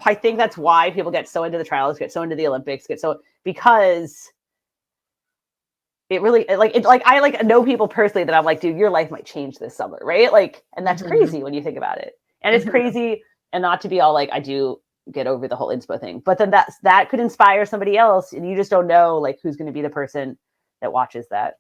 I think that's why people get so into the trials, get so into the Olympics, because it really, I know people personally that I'm like, dude, your life might change this summer, right? Like, and that's mm-hmm. crazy when you think about it. And it's mm-hmm. crazy, and not to be all like, I do get over the whole inspo thing, but then that could inspire somebody else, and you just don't know like who's going to be the person that watches that.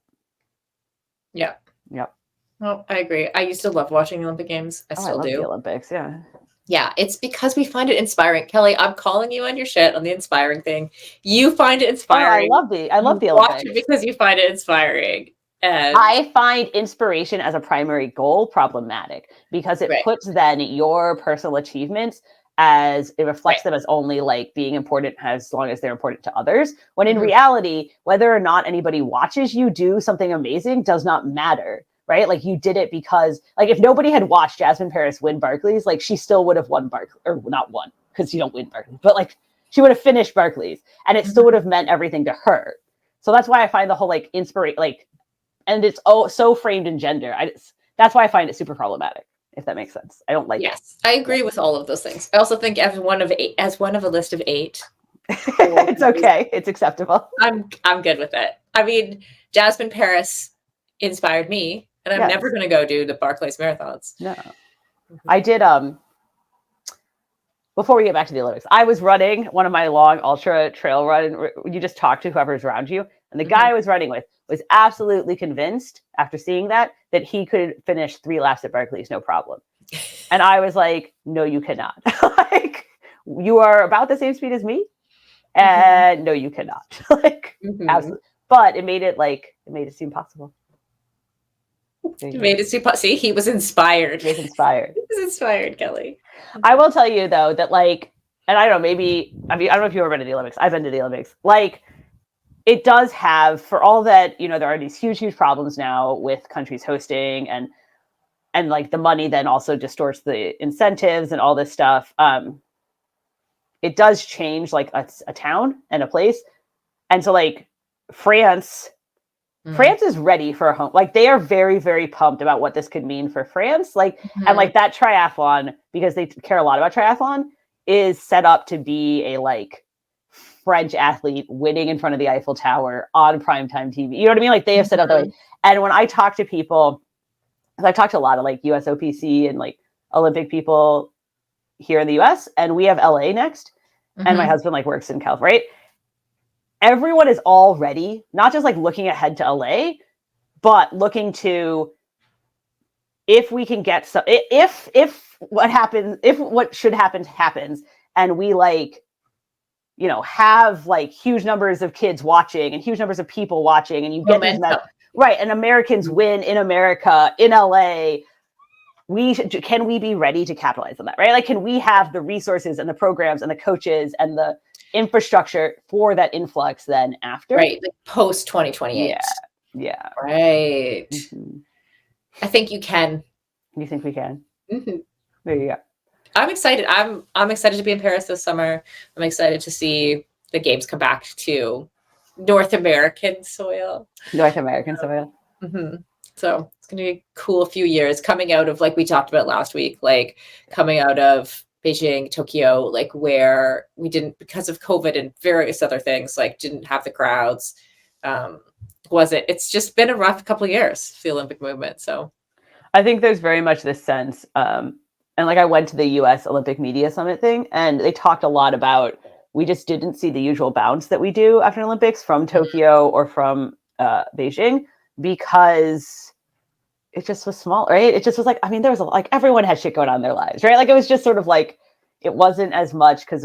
Yeah. Yep. Well, I agree. I used to love watching the Olympic Games. I still do. The Olympics, yeah. Yeah, it's because we find it inspiring. Kelly, I'm calling you on your shit on the inspiring thing. You find it inspiring. Oh, I love the Olympics. Watch it because you find it inspiring. And I find inspiration as a primary goal problematic because it puts then your personal achievements as it reflects them as only like being important as long as they're important to others. When in mm-hmm. reality, whether or not anybody watches you do something amazing does not matter, right? Like you did it because like if nobody had watched Jasmine Paris win Barclays, like she still would have won Barclays, or not won because you don't win Barclays, but like she would have finished Barclays and it mm-hmm. still would have meant everything to her. So that's why I find the whole like inspiration, like, and it's so framed in gender. That's why I find it super problematic. If that makes sense. I don't like it. I agree with all of those things. I also think as one of a list of 8. It's okay. It's acceptable. I'm good with it. I mean, Jasmine Paris inspired me, and I'm never going to go do the Barclays marathons. No. Mm-hmm. I did before we get back to the Olympics, I was running one of my long ultra trail run. You just talk to whoever's around you. And the guy I was running with was absolutely convinced after seeing that he could finish 3 laps at Barclays, no problem. And I was like, no, you cannot. Like, you are about the same speed as me. And mm-hmm. no, you cannot. Like, mm-hmm. absolutely. But it made it seem possible. It made it seem possible. See, he was inspired. He was inspired. He was inspired, Kelly. I will tell you, though, that like, and I don't know, maybe, I don't know if you've ever been to the Olympics. I've been to the Olympics. Like, it does have, for all that, you know, there are these huge, huge problems now with countries hosting and like the money then also distorts the incentives and all this stuff. It does change like a town and a place. And so like France is ready for a home. Like they are very, very pumped about what this could mean for France. Like, and like that triathlon, because they care a lot about triathlon, is set up to be a like French athlete winning in front of the Eiffel Tower on primetime TV. You know what I mean? Like they have set up that way. And when I talk to people, because I've talked to a lot of like USOPC and like Olympic people here in the US, and we have LA next. And my husband like works in California, right? Everyone is already not just like looking ahead to LA, but looking to if we can get some, if what happens, if what should happen happens, and we like, you know, have like huge numbers of kids watching and huge numbers of people watching, and you get these right, and Americans win in America, in LA, can we be ready to capitalize on that, right? Like, can we have the resources and the programs and the coaches and the infrastructure for that influx then after? Right, like post 2028. Yeah. Right. I think you can. You think we can? There you go. I'm excited. I'm excited to be in Paris this summer. I'm excited to see the games come back to North American soil. North American soil. So it's going to be a cool few years coming out of, like we talked about last week, like coming out of Beijing, Tokyo, like where we didn't, because of COVID and various other things, like didn't have the crowds. It's just been a rough couple of years for the Olympic movement. So I think there's very much this sense, and like I went to the US Olympic Media Summit thing, and they talked a lot about, we just didn't see the usual bounce that we do after an Olympics from Tokyo or from Beijing, because it just was small, right? It just was like, I mean, there was like, everyone had shit going on in their lives, right? Like it was just sort of like, it wasn't as much because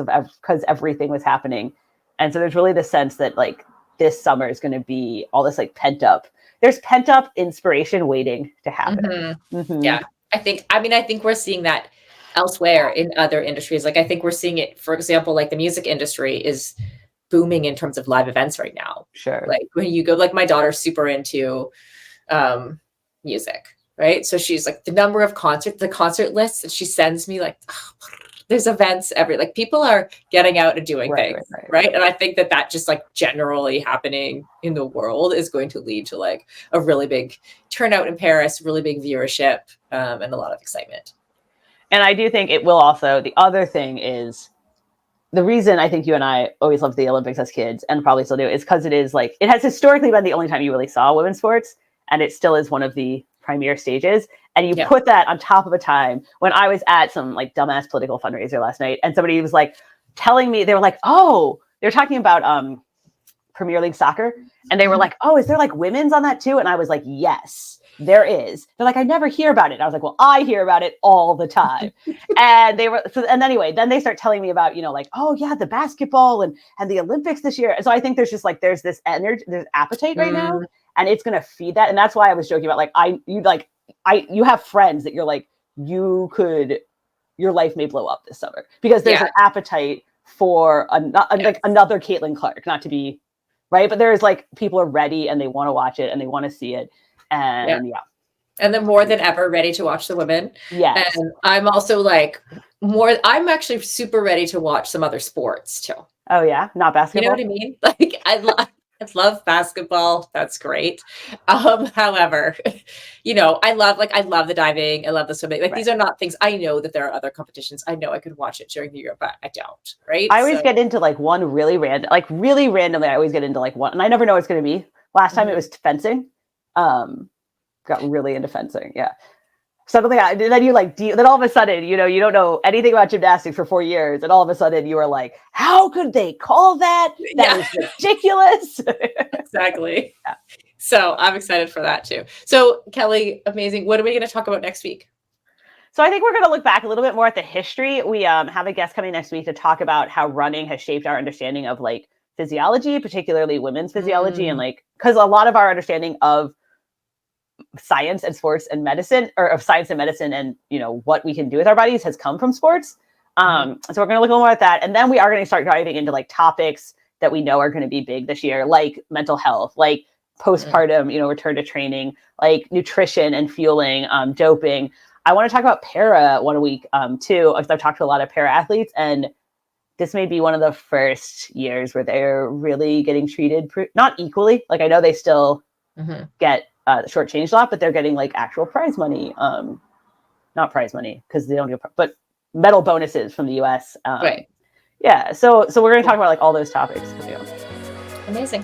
everything was happening. And so there's really the sense that like this summer is going to be all this like there's pent up inspiration waiting to happen. Yeah. I think we're seeing that elsewhere in other industries. Like I think we're seeing it, for example, like the music industry is booming in terms of live events right now. Sure. Like when you go, like my daughter's super into music, right? So she's like, the number of the concert lists that she sends me, like there's events like people are getting out and doing things, right? And I think that just like generally happening in the world is going to lead to like a really big turnout in Paris, really big viewership, and a lot of excitement. And I do think it will also, the other thing is, the reason I think you and I always loved the Olympics as kids, and probably still do, is because it is like, it has historically been the only time you really saw women's sports, and it still is one of the premier stages. And you put that on top of a time when I was at some like dumbass political fundraiser last night, and somebody was like telling me, they were like, oh, they were talking about Premier League soccer, and they were like, oh, is there like women's on that too? And I was like, yes, there is. They're like, I never hear about it. And I was like, well, I hear about it all the time. And they were, and anyway, then they start telling me about, you know, like, oh yeah, the basketball and the Olympics this year. And so I think there's just like, there's this energy, there's appetite right now, and it's going to feed that. And that's why I was joking about like, you have friends that you're like, your life may blow up this summer because there's an appetite for like another Caitlin Clark, not to be right, but there's like, people are ready and they want to watch it and they want to see it. And and they're more than ever ready to watch the women. Yes. And I'm also like I'm actually super ready to watch some other sports too. Oh yeah, not basketball. You know what I mean? Like I love basketball. That's great. However, you know, I love the diving. I love the swimming. Like these are not things, I know that there are other competitions. I know I could watch it during the year, but I don't. Right. I always get into like one really randomly. I always get into like one, and I never know what it's going to be. Last time it was fencing. Got really into fencing. Yeah. Suddenly, then you like, then all of a sudden, you know, you don't know anything about gymnastics for 4 years. And all of a sudden you are like, how could they call that? That is ridiculous. Exactly. Yeah. So I'm excited for that too. So Kelly, amazing. What are we going to talk about next week? So I think we're going to look back a little bit more at the history. We have a guest coming next week to talk about how running has shaped our understanding of like physiology, particularly women's physiology. And like, because a lot of our understanding of science and sports and medicine, or of science and medicine and, you know, what we can do with our bodies has come from sports. So we're going to look a little more at that. And then we are going to start diving into like topics that we know are going to be big this year, like mental health, like postpartum, you know, return to training, like nutrition and fueling, doping. I want to talk about para one week too, because I've talked to a lot of para athletes, and this may be one of the first years where they're really getting treated not equally. Like I know they still get shortchanged a lot, but they're getting like actual prize money, not prize money because they don't do, but medal bonuses from the US. Right. Yeah. So we're going to talk about like all those topics. Amazing.